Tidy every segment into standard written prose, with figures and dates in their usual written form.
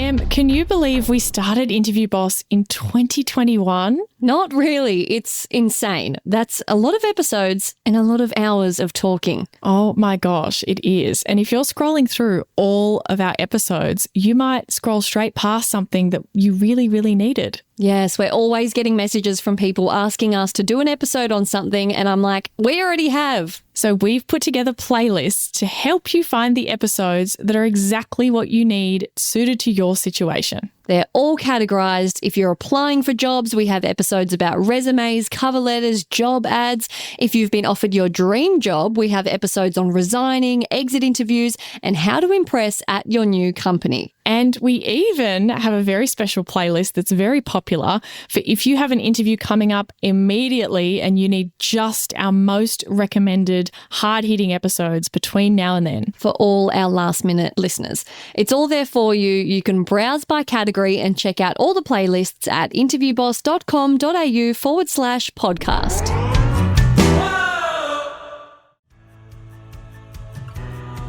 Can you believe we started Interview Boss in 2021? Not really. It's insane. That's a lot of episodes and a lot of hours of talking. Oh my gosh, it is. And if you're scrolling through all of our episodes, you might scroll straight past something that you really, really needed. Yes, we're always getting messages from people asking us to do an episode on something, and I'm like, we already have. So we've put together playlists to help you find the episodes that are exactly what you need, suited to your situation. They're all categorized. If you're applying for jobs, we have episodes about resumes, cover letters, job ads. If you've been offered your dream job, we have episodes on resigning, exit interviews, and how to impress at your new company. And we even have a very special playlist that's very popular for if you have an interview coming up immediately and you need just our most recommended hard-hitting episodes between now and then. For all our last-minute listeners. It's all there for you. You can browse by category and check out all the playlists at interviewboss.com.au/podcast.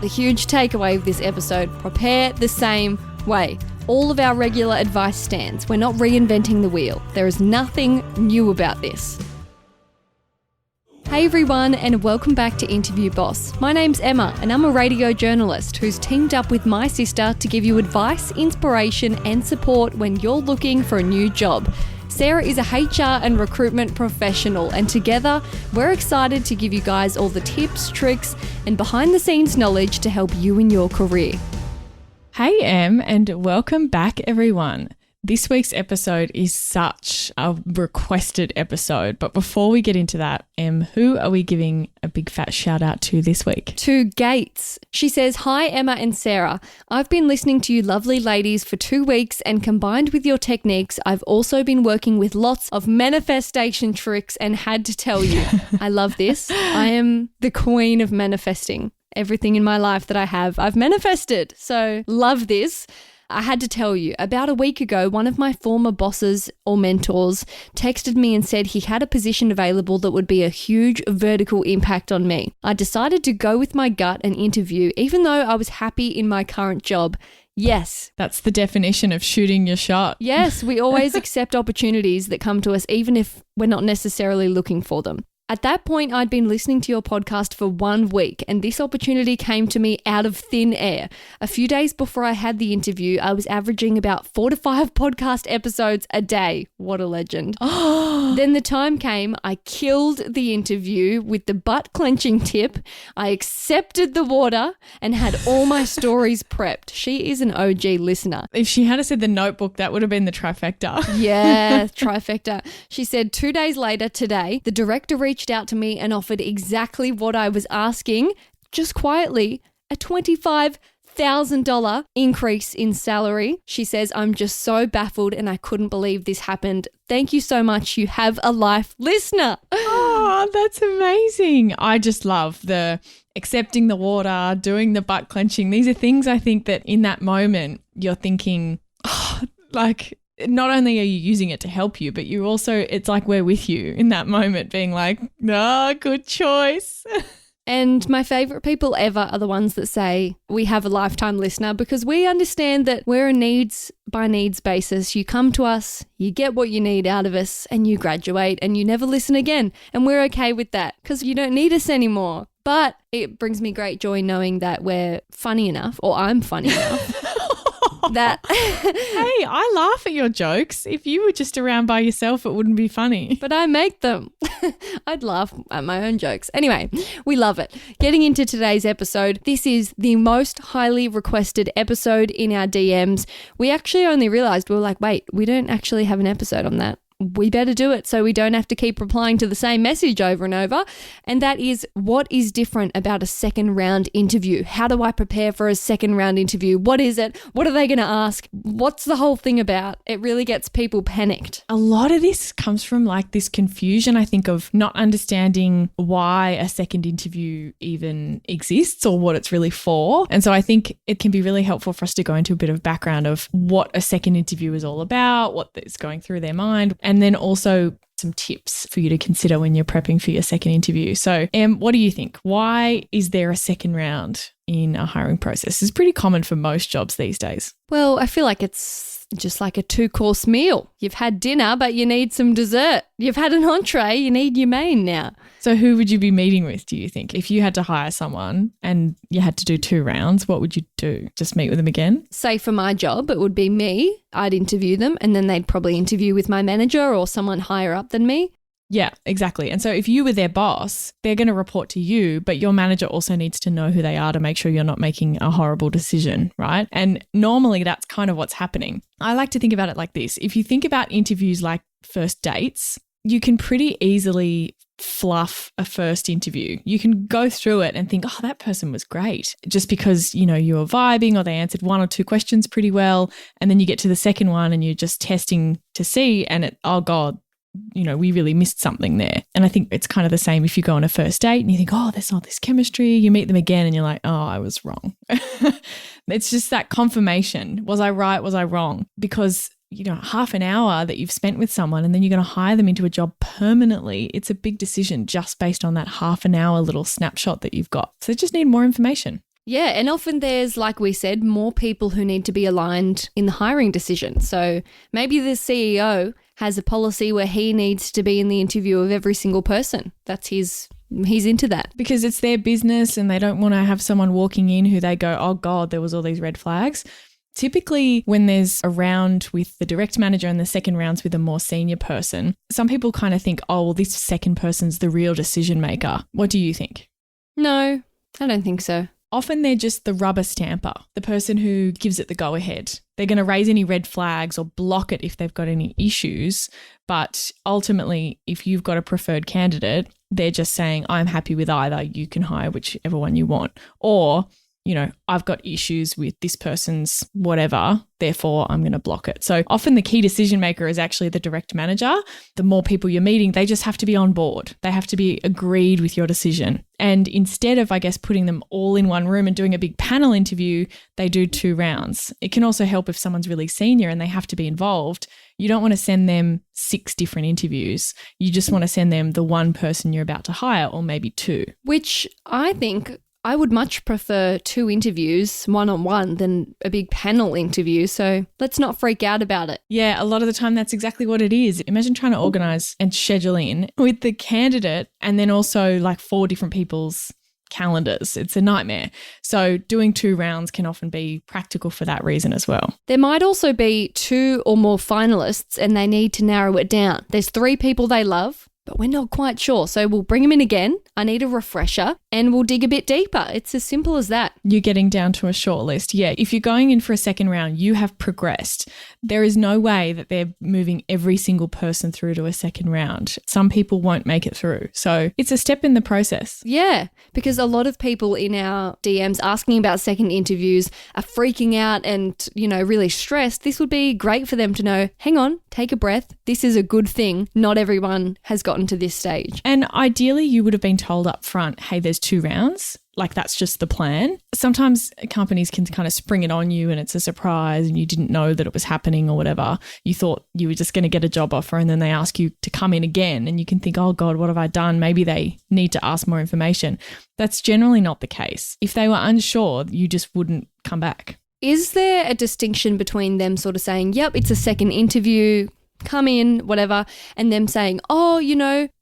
The huge takeaway of this episode, prepare the same way. All of our regular advice stands. We're not reinventing the wheel. There is nothing new about this. Hey everyone, and welcome back to Interview Boss. My name's Emma, and I'm a radio journalist who's teamed up with my sister to give you advice, inspiration, and support when you're looking for a new job. Sarah is a HR and recruitment professional, and together we're excited to give you guys all the tips, tricks, and behind-the-scenes knowledge to help you in your career. Hey Em, and welcome back everyone. This week's episode is such a requested episode, but before we get into that, Em, who are we giving a big fat shout out to this week? To Gates. She says, "Hi Emma and Sarah. I've been listening to you lovely ladies for 2 weeks, and combined with your techniques, I've also been working with lots of manifestation tricks and had to tell you, I love this. I am the queen of manifesting. Everything in my life that I have, I've manifested. So love this. I had to tell you, about a week ago, one of my former bosses or mentors texted me and said he had a position available that would be a huge vertical impact on me. I decided to go with my gut and interview, even though I was happy in my current job. Yes. That's the definition of shooting your shot. Yes, we always accept opportunities that come to us, even if we're not necessarily looking for them. At that point, I'd been listening to your podcast for 1 week, and this opportunity came to me out of thin air. A few days before I had the interview, I was averaging about 4 to 5 podcast episodes a day. What a legend. Then the time came, I killed the interview with the butt clenching tip. I accepted the water and had all my stories prepped. She is an OG listener. If she had said the notebook, that would have been the trifecta. Yeah, trifecta. She said 2 days later today, the director reached out to me and offered exactly what I was asking, just quietly, a $25,000 increase in salary. She says, I'm just so baffled and I couldn't believe this happened. Thank you so much. You have a life listener. Oh, that's amazing. I just love the accepting the water, doing the butt clenching. These are things I think that in that moment you're thinking, not only are you using it to help you, but you also, it's like we're with you in that moment being like, no, good choice. And my favourite people ever are the ones that say we have a lifetime listener, because we understand that we're a needs by needs basis. You come to us, you get what you need out of us, and you graduate and you never listen again. And we're okay with that because you don't need us anymore. But it brings me great joy knowing that we're funny enough, or I'm funny enough. That Hey, I laugh at your jokes. If you were just around by yourself, it wouldn't be funny. But I make them. I'd laugh at my own jokes. Anyway, we love it. Getting into today's episode, this is the most highly requested episode in our DMs. We actually only realized, we were like, wait, we don't actually have an episode on that. We better do it so we don't have to keep replying to the same message over and over. And that is, what is different about a second round interview? How do I prepare for a second round interview? What is it? What are they going to ask? What's the whole thing about? It really gets people panicked. A lot of this comes from like this confusion, I think, of not understanding why a second interview even exists or what it's really for. And so I think it can be really helpful for us to go into a bit of background of what a second interview is all about, what is going through their mind, and then also some tips for you to consider when you're prepping for your second interview. So, what do you think? Why is there a second round? in a hiring process. It's pretty common for most jobs these days. Well, I feel like it's just like a 2-course meal. You've had dinner, but you need some dessert. You've had an entree, you need your main now. So who would you be meeting with, do you think? If you had to hire someone and you had to do 2 rounds, what would you do? Just meet with them again? Say for my job, it would be me. I'd interview them and then they'd probably interview with my manager or someone higher up than me. Yeah, exactly. And so if you were their boss, they're going to report to you, but your manager also needs to know who they are to make sure you're not making a horrible decision, right? And normally that's kind of what's happening. I like to think about it like this. If you think about interviews like first dates, you can pretty easily fluff a first interview. You can go through it and think, oh, that person was great, just because, you were vibing or they answered 1 or 2 questions pretty well. And then you get to the second one and you're just testing to see and oh God, we really missed something there. And I think it's kind of the same if you go on a first date and you think, oh, there's all this chemistry. You meet them again and you're like, oh, I was wrong. It's just that confirmation. Was I right? Was I wrong? Because, half an hour that you've spent with someone and then you're going to hire them into a job permanently, it's a big decision just based on that half an hour little snapshot that you've got. So you just need more information. Yeah, and often there's, like we said, more people who need to be aligned in the hiring decision. So maybe the CEO has a policy where he needs to be in the interview of every single person. He's into that. Because it's their business and they don't want to have someone walking in who they go, oh God, there was all these red flags. Typically, when there's a round with the direct manager and the second round's with a more senior person, some people kind of think, oh, well, this second person's the real decision maker. What do you think? No, I don't think so. Often they're just the rubber stamper, the person who gives it the go-ahead. They're going to raise any red flags or block it if they've got any issues. But ultimately, if you've got a preferred candidate, they're just saying, I'm happy with either. You can hire whichever one you want. Or, I've got issues with this person's whatever, therefore I'm going to block it. So often the key decision maker is actually the direct manager. The more people you're meeting, they just have to be on board. They have to be agreed with your decision. And instead of, putting them all in one room and doing a big panel interview, they do 2 rounds. It can also help if someone's really senior and they have to be involved. You don't want to send them 6 different interviews. You just want to send them the one person you're about to hire, or maybe 2. Which I think I would much prefer 2 interviews one-on-one than a big panel interview. So let's not freak out about it. Yeah, a lot of the time that's exactly what it is. Imagine trying to organise and schedule in with the candidate and then also 4 different people's calendars. It's a nightmare. So doing 2 rounds can often be practical for that reason as well. There might also be 2 or more finalists and they need to narrow it down. There's 3 people they love, but we're not quite sure. So we'll bring them in again. I need a refresher and we'll dig a bit deeper. It's as simple as that. You're getting down to a short list. Yeah. If you're going in for a second round, you have progressed. There is no way that they're moving every single person through to a second round. Some people won't make it through. So it's a step in the process. Yeah, because a lot of people in our DMs asking about second interviews are freaking out and, really stressed. This would be great for them to know, hang on, take a breath. This is a good thing. Not everyone has gotten to this stage. And ideally, you would have been told up front, hey, there's 2 rounds. That's just the plan. Sometimes companies can kind of spring it on you and it's a surprise and you didn't know that it was happening or whatever. You thought you were just going to get a job offer and then they ask you to come in again and you can think, oh God, what have I done? Maybe they need to ask more information. That's generally not the case. If they were unsure, you just wouldn't come back. Is there a distinction between them sort of saying, yep, it's a second interview, come in, whatever, and them saying, oh,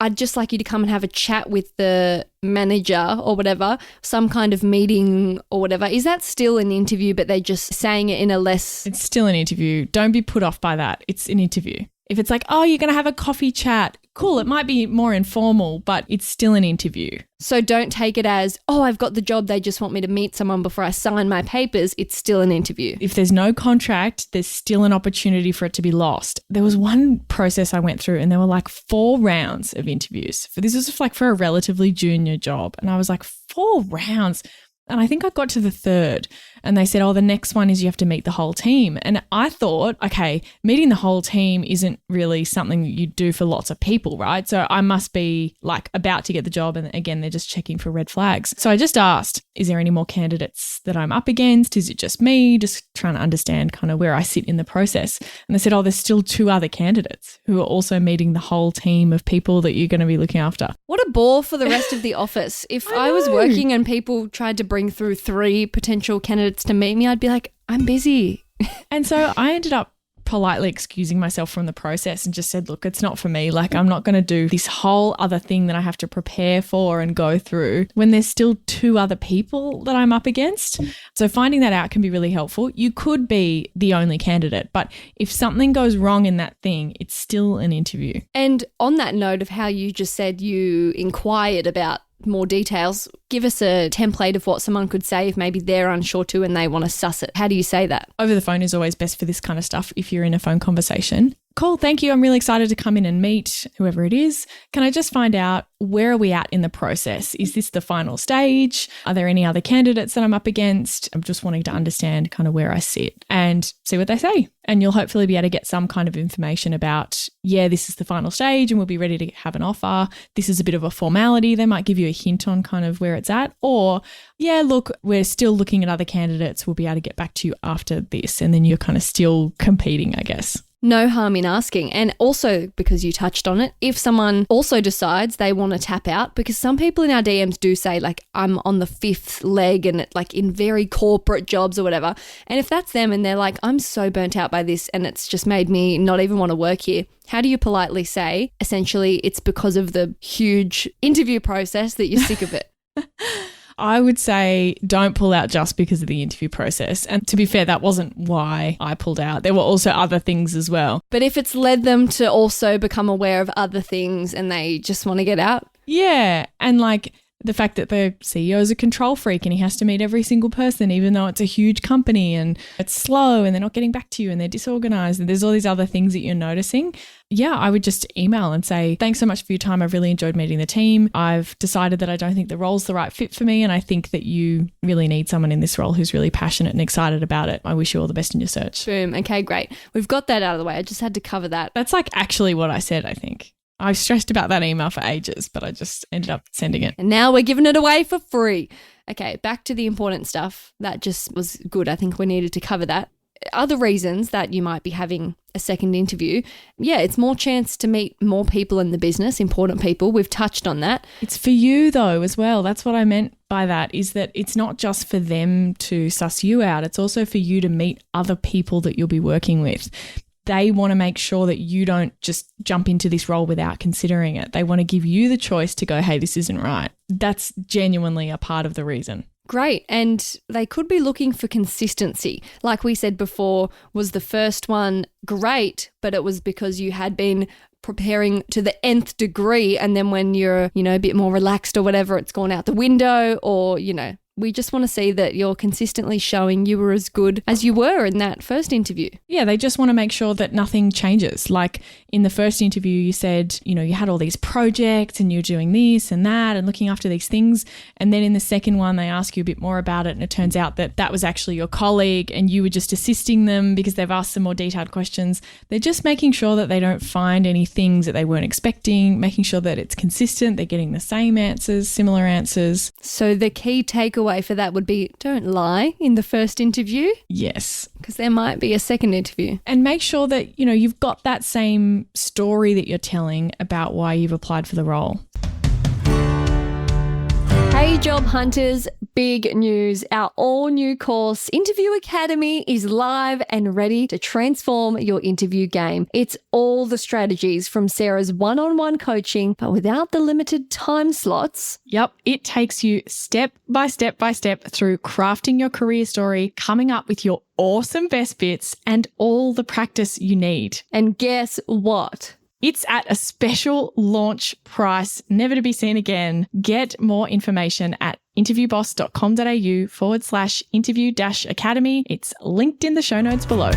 I'd just like you to come and have a chat with the manager or whatever, some kind of meeting or whatever. Is that still an interview, but they're just saying it in a less... It's still an interview. Don't be put off by that. It's an interview. If it's oh, you're going to have a coffee chat, cool, it might be more informal, but it's still an interview. So don't take it as, oh, I've got the job, they just want me to meet someone before I sign my papers. It's still an interview. If there's no contract, there's still an opportunity for it to be lost. There was one process I went through and there were 4 rounds of interviews. This was for a relatively junior job. And I was 4 rounds. And I think I got to the 3rd And they said, oh, the next one is you have to meet the whole team. And I thought, okay, meeting the whole team isn't really something that you do for lots of people, right? So I must be like about to get the job. And again, they're just checking for red flags. So I just asked, is there any more candidates that I'm up against? Is it just me? Just trying to understand kind of where I sit in the process. And they said, oh, there's still 2 other candidates who are also meeting the whole team of people that you're going to be looking after. What a bore for the rest of the office. If I was working and people tried to bring through 3 potential candidates to meet me, I'd be like, I'm busy. And so I ended up politely excusing myself from the process and just said, look, it's not for me. Like, I'm not going to do this whole other thing that I have to prepare for and go through when there's still 2 other people that I'm up against. So finding that out can be really helpful. You could be the only candidate, but if something goes wrong in that thing, it's still an interview. And on that note of how you just said you inquired about more details, give us a template of what someone could say if maybe they're unsure too and they want to suss it. How do you say that? Over the phone is always best for this kind of stuff if you're in a phone conversation. Cool, thank you. I'm really excited to come in and meet whoever it is. Can I just find out, where are we at in the process? Is this the final stage? Are there any other candidates that I'm up against? I'm just wanting to understand kind of where I sit and see what they say. And you'll hopefully be able to get some kind of information about, yeah, this is the final stage and we'll be ready to have an offer. This is a bit of a formality. They might give you a hint on kind of where it's at. Or, yeah, look, we're still looking at other candidates. We'll be able to get back to you after this. And then you're kind of still competing, I guess. No harm in asking. And also, because you touched on it, if someone also decides they want to tap out, because some people in our DMs do say like, I'm on the 5th leg and like in very corporate jobs or whatever. And if that's them and they're like, I'm so burnt out by this and it's just made me not even want to work here. How do you politely say, essentially, it's because of the huge interview process that you're sick of it? I would say don't pull out just because of the interview process. And to be fair, that wasn't why I pulled out. There were also other things as well. But if it's led them to also become aware of other things and they just want to get out? Yeah. And like the fact that the CEO is a control freak and he has to meet every single person, even though it's a huge company and it's slow and they're not getting back to you and they're disorganized and there's all these other things that you're noticing. Yeah, I would just email and say, thanks so much for your time. I've really enjoyed meeting the team. I've decided that I don't think the role's the right fit for me. And I think that you really need someone in this role who's really passionate and excited about it. I wish you all the best in your search. Boom. Okay, great. We've got that out of the way. I just had to cover that. That's like actually what I said, I think. I stressed about that email for ages, but I just ended up sending it. And now we're giving it away for free. Okay, back to the important stuff. That just was good. I think we needed to cover that. Other reasons that you might be having a second interview, yeah, it's more chance to meet more people in the business, important people. We've touched on that. It's for you though as well. That's what I meant by that, is that it's not just for them to suss you out. It's also for you to meet other people that you'll be working with. They want to make sure that you don't just jump into this role without considering it. They want to give you the choice to go, hey, this isn't right. That's genuinely a part of the reason. Great. And they could be looking for consistency. Like we said before, was the first one great, but it was because you had been preparing to the nth degree. And then when you're, a bit more relaxed or whatever, it's gone out the window or, we just want to see that you're consistently showing you were as good as you were in that first interview. Yeah, they just want to make sure that nothing changes. Like in the first interview, you said, you had all these projects and you're doing this and that and looking after these things. And then in the second one, they ask you a bit more about it. And it turns out that that was actually your colleague and you were just assisting them because they've asked some more detailed questions. They're just making sure that they don't find any things that they weren't expecting, making sure that it's consistent. They're getting the same answers, similar answers. So the key takeaway for that would be, don't lie in the first interview. Yes. Because there might be a second interview. And make sure that, you've got that same story that you're telling about why you've applied for the role. Hey job hunters, big news. Our all new course, Interview Academy, is live and ready to transform your interview game. It's all the strategies from Sarah's one-on-one coaching, but without the limited time slots. Yep, it takes you step by step by step through crafting your career story, coming up with your awesome best bits and all the practice you need. And guess what? It's at a special launch price, never to be seen again. Get more information at interviewboss.com.au/interview-academy. It's linked in the show notes below.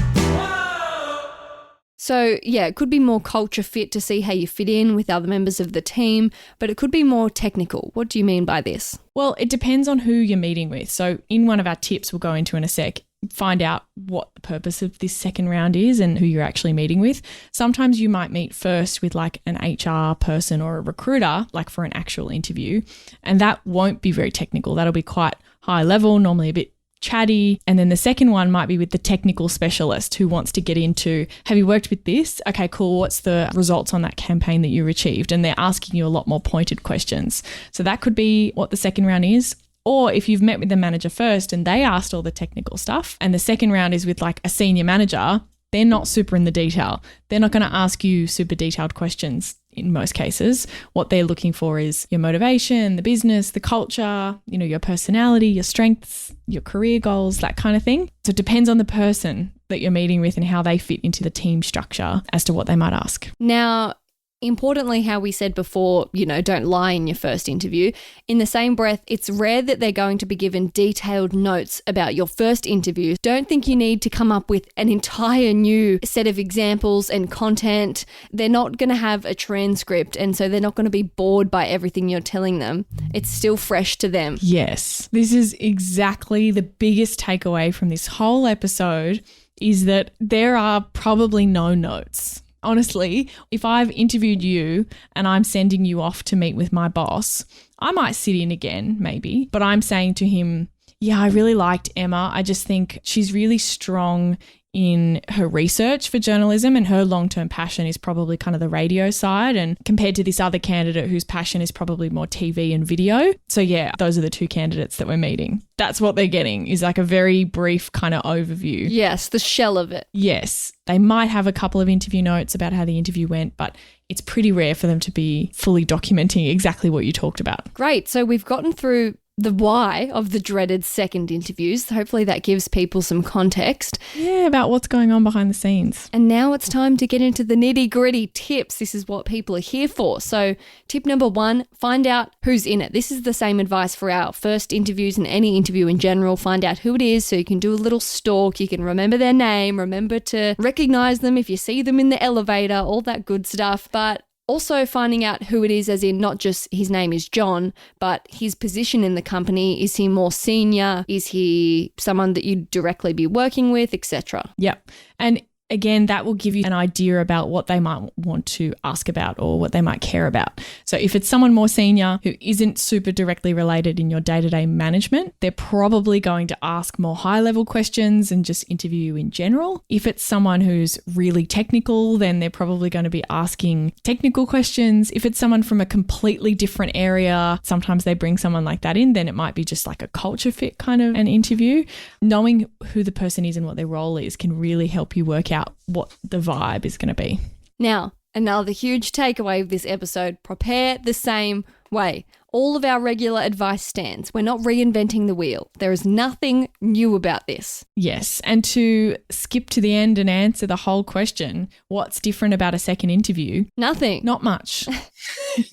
So, yeah, it could be more culture fit to see how you fit in with other members of the team, but it could be more technical. What do you mean by this? Well, it depends on who you're meeting with. So in one of our tips we'll go into in a sec, find out what the purpose of this second round is and who you're actually meeting with. Sometimes you might meet first with like an HR person or a recruiter, like for an actual interview, and that won't be very technical. That'll be quite high level, normally a bit chatty. And then the second one might be with the technical specialist who wants to get into, have you worked with this? Okay, cool. What's the results on that campaign that you achieved? And they're asking you a lot more pointed questions. So that could be what the second round is. Or if you've met with the manager first and they asked all the technical stuff and the second round is with like a senior manager, they're not super in the detail. They're not going to ask you super detailed questions in most cases. What they're looking for is your motivation, the business, the culture, your personality, your strengths, your career goals, that kind of thing. So it depends on the person that you're meeting with and how they fit into the team structure as to what they might ask. Now, importantly, how we said before, don't lie in your first interview. In the same breath, it's rare that they're going to be given detailed notes about your first interview. Don't think you need to come up with an entire new set of examples and content. They're not going to have a transcript, and so they're not going to be bored by everything you're telling them. It's still fresh to them. Yes, this is exactly the biggest takeaway from this whole episode, is that there are probably no notes. Honestly, if I've interviewed you and I'm sending you off to meet with my boss, I might sit in again, maybe, but I'm saying to him, yeah, I really liked Emma. I just think she's really strong in her research for journalism and her long-term passion is probably kind of the radio side, and compared to this other candidate whose passion is probably more TV and video. So yeah, those are the two candidates that we're meeting. That's what they're getting, is like a very brief kind of overview. Yes, the shell of it. Yes. They might have a couple of interview notes about how the interview went, but it's pretty rare for them to be fully documenting exactly what you talked about. Great. So we've gotten through the why of the dreaded second interviews. Hopefully that gives people some context. Yeah, about what's going on behind the scenes. And now it's time to get into the nitty-gritty tips. This is what people are here for. So tip number 1, find out who's in it. This is the same advice for our first interviews and any interview in general. Find out who it is so you can do a little stalk. You can remember their name, remember to recognize them if you see them in the elevator, all that good stuff. But also finding out who it is, as in not just his name is John, but his position in the company. Is he more senior? Is he someone that you'd directly be working with, etc.? Yep. And again, that will give you an idea about what they might want to ask about or what they might care about. So if it's someone more senior who isn't super directly related in your day-to-day management, they're probably going to ask more high-level questions and just interview you in general. If it's someone who's really technical, then they're probably going to be asking technical questions. If it's someone from a completely different area, sometimes they bring someone like that in, then it might be just like a culture fit kind of an interview. Knowing who the person is and what their role is can really help you work out what the vibe is going to be. Now, another huge takeaway of this episode, prepare the same way. All of our regular advice stands. We're not reinventing the wheel. There is nothing new about this. Yes, and to skip to the end and answer the whole question, what's different about a second interview? Nothing. Not much.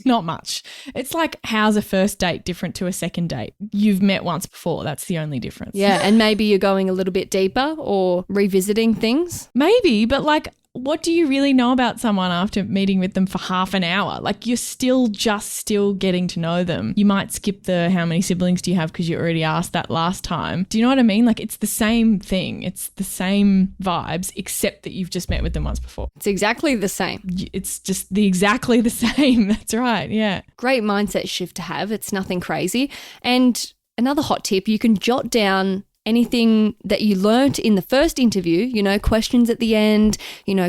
Not much. It's like, how's a first date different to a second date? You've met once before. That's the only difference. Yeah, and maybe you're going a little bit deeper or revisiting things. Maybe, but like, what do you really know about someone after meeting with them for half an hour? Like, you're still getting to know them. You might skip the how many siblings do you have because you already asked that last time. Do you know what I mean? Like, it's the same thing. It's the same vibes, except that you've just met with them once before. It's exactly the same. It's just exactly the same. That's right. Yeah. Great mindset shift to have. It's nothing crazy. And another hot tip, you can jot down anything that you learnt in the first interview, questions at the end,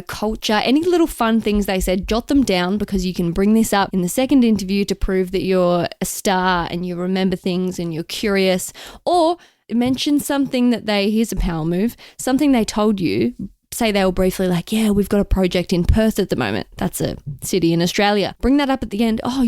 culture, any little fun things they said, jot them down, because you can bring this up in the second interview to prove that you're a star and you remember things and you're curious. Or mention something that here's a power move, something they told you. Say they were briefly like, yeah, we've got a project in Perth at the moment. That's a city in Australia. Bring that up at the end. Oh,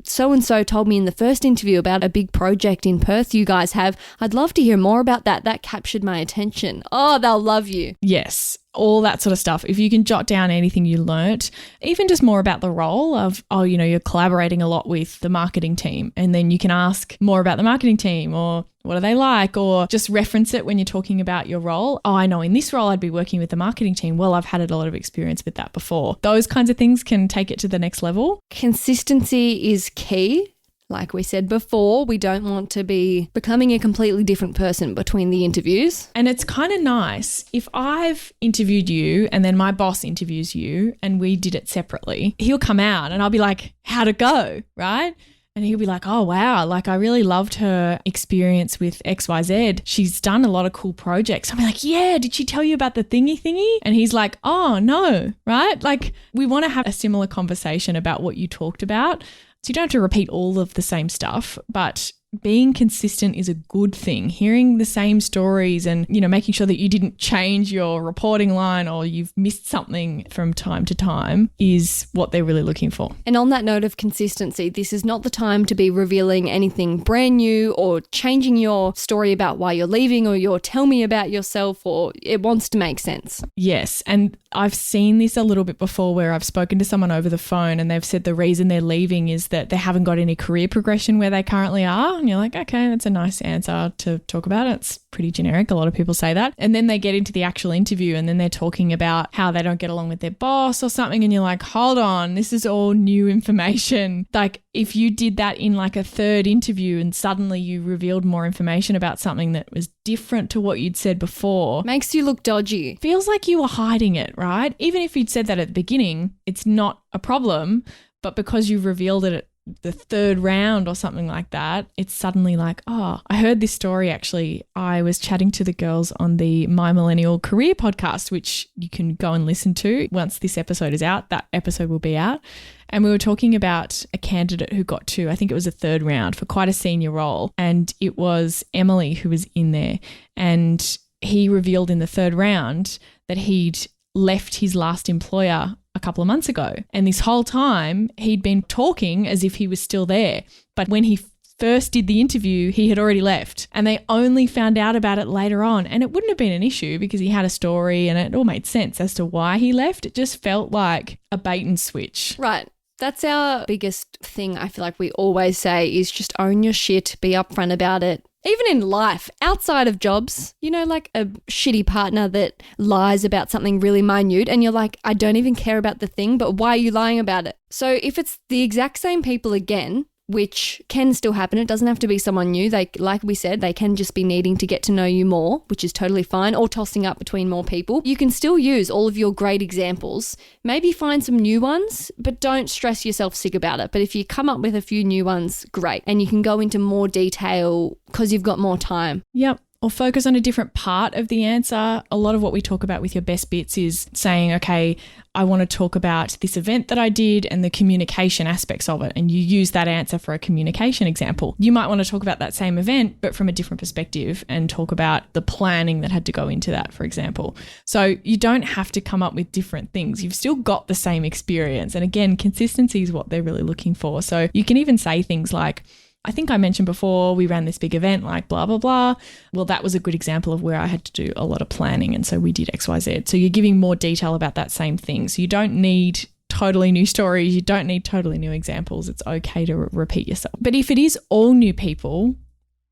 so-and-so told me in the first interview about a big project in Perth you guys have. I'd love to hear more about that. That captured my attention. Oh, they'll love you. Yes. all that sort of stuff. If you can jot down anything you learnt, even just more about the role of, you're collaborating a lot with the marketing team, and then you can ask more about the marketing team, or what are they like, or just reference it when you're talking about your role. Oh, I know in this role I'd be working with the marketing team. Well, I've had a lot of experience with that before. Those kinds of things can take it to the next level. Consistency is key. Like we said before, we don't want to be becoming a completely different person between the interviews. And it's kind of nice if I've interviewed you and then my boss interviews you and we did it separately, he'll come out and I'll be like, how'd it go? Right? And he'll be like, oh, wow, like I really loved her experience with XYZ. She's done a lot of cool projects. I'll be like, yeah, did she tell you about the thingy? And he's like, oh, no, right? Like we want to have a similar conversation about what you talked about. So you don't have to repeat all of the same stuff, but being consistent is a good thing. Hearing the same stories and, making sure that you didn't change your reporting line or you've missed something from time to time is what they're really looking for. And on that note of consistency, this is not the time to be revealing anything brand new or changing your story about why you're leaving or your tell me about yourself, or it wants to make sense. Yes. And I've seen this a little bit before where I've spoken to someone over the phone and they've said the reason they're leaving is that they haven't got any career progression where they currently are. And you're like, okay, that's a nice answer to talk about. It's pretty generic. A lot of people say that. And then they get into the actual interview and then they're talking about how they don't get along with their boss or something. And you're like, hold on, this is all new information. Like if you did that in like a third interview and suddenly you revealed more information about something that was different to what you'd said before. Makes you look dodgy. Feels like you were hiding it, right? Even if you'd said that at the beginning, it's not a problem. But because you've revealed it at the third round or something like that, it's suddenly like, oh, I heard this story actually. I was chatting to the girls on the My Millennial Career podcast, which you can go and listen to once this episode is out. That episode will be out. And we were talking about a candidate who got to, I think it was a third round for quite a senior role. And it was Emily who was in there. And he revealed in the third round that he'd left his last employer a couple of months ago. And this whole time he'd been talking as if he was still there. But when he first did the interview, he had already left and they only found out about it later on. And it wouldn't have been an issue because he had a story and it all made sense as to why he left. It just felt like a bait and switch. Right. That's our biggest thing. I feel like we always say is just own your shit, be upfront about it. Even in life, outside of jobs, like a shitty partner that lies about something really minute and you're like, I don't even care about the thing, but why are you lying about it? So if it's the exact same people again, which can still happen, it doesn't have to be someone new. Like we said, they can just be needing to get to know you more, which is totally fine, or tossing up between more people. You can still use all of your great examples. Maybe find some new ones, but don't stress yourself sick about it. But if you come up with a few new ones, great. And you can go into more detail because you've got more time. Yep. Or focus on a different part of the answer. A lot of what we talk about with your best bits is saying, okay, I want to talk about this event that I did and the communication aspects of it. And you use that answer for a communication example. You might want to talk about that same event, but from a different perspective and talk about the planning that had to go into that, for example. So you don't have to come up with different things. You've still got the same experience. And again, consistency is what they're really looking for. So you can even say things like, I think I mentioned before we ran this big event like blah, blah, blah. Well, that was a good example of where I had to do a lot of planning. And so we did XYZ. So you're giving more detail about that same thing. So you don't need totally new stories. You don't need totally new examples. It's okay to repeat yourself. But if it is all new people,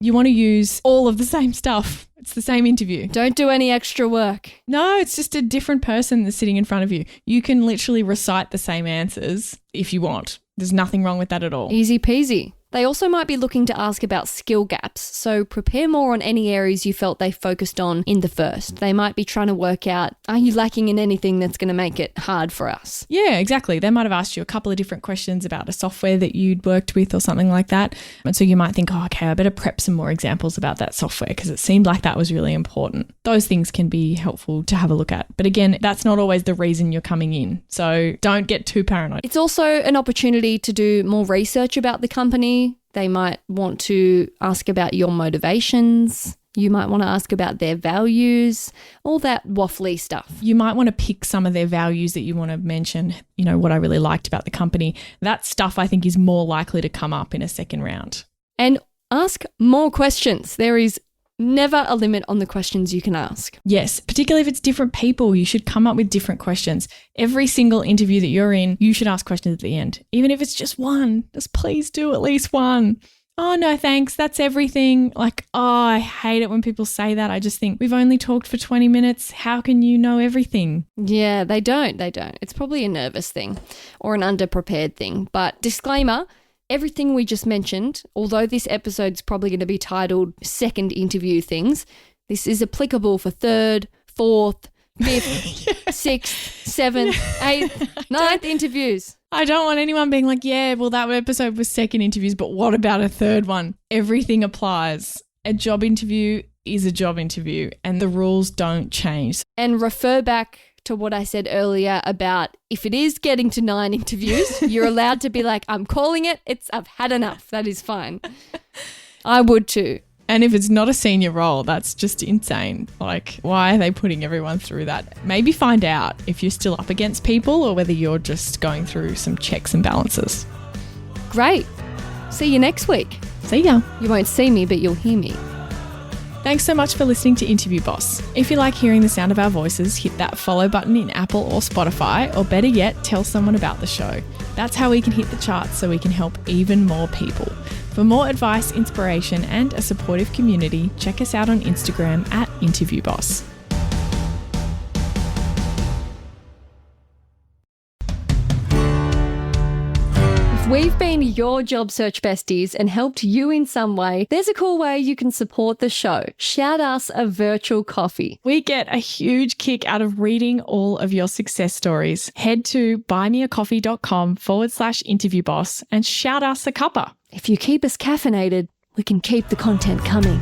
you want to use all of the same stuff. It's the same interview. Don't do any extra work. No, it's just a different person that's sitting in front of you. You can literally recite the same answers if you want. There's nothing wrong with that at all. Easy peasy. They also might be looking to ask about skill gaps, so prepare more on any areas you felt they focused on in the first. They might be trying to work out, are you lacking in anything that's going to make it hard for us? Yeah, exactly. They might have asked you a couple of different questions about a software that you'd worked with or something like that. And so you might think, oh, okay, I better prep some more examples about that software because it seemed like that was really important. Those things can be helpful to have a look at. But again, that's not always the reason you're coming in. So don't get too paranoid. It's also an opportunity to do more research about the company. They might want to ask about your motivations. You might want to ask about their values, all that waffly stuff. You might want to pick some of their values that you want to mention, what I really liked about the company. That stuff I think is more likely to come up in a second round. And ask more questions. There is Never a limit on the questions you can ask. Yes, particularly if it's different people, you should come up with different questions. Every single interview that you're in, you should ask questions at the end. Even if it's just one, just please do at least one. Oh, no, thanks. That's everything. Like, oh, I hate it when people say that. I just think we've only talked for 20 minutes. How can you know everything? Yeah, they don't. It's probably a nervous thing or an underprepared thing. But disclaimer, everything we just mentioned, although this episode's probably going to be titled Second Interview Things, this is applicable for third, fourth, fifth, sixth, seventh, eighth, ninth interviews. I don't want anyone being like, yeah, well, that episode was second interviews, but what about a third one? Everything applies. A job interview is a job interview and the rules don't change. And refer back to what I said earlier about if it is getting to 9 interviews, you're allowed to be like, I'm calling it. I've had enough. That is fine. I would too. And if it's not a senior role, that's just insane. Like, why are they putting everyone through that? Maybe find out if you're still up against people or whether you're just going through some checks and balances. Great. See you next week. See ya. You won't see me, but you'll hear me. Thanks so much for listening to Interview Boss. If you like hearing the sound of our voices, hit that follow button in Apple or Spotify, or better yet, tell someone about the show. That's how we can hit the charts so we can help even more people. For more advice, inspiration, and a supportive community, check us out on Instagram at InterviewBoss. If we've been your job search besties and helped you in some way, there's a cool way you can support the show. Shout us a virtual coffee. We get a huge kick out of reading all of your success stories. Head to buymeacoffee.com/interviewboss and shout us a cuppa. If you keep us caffeinated, we can keep the content coming.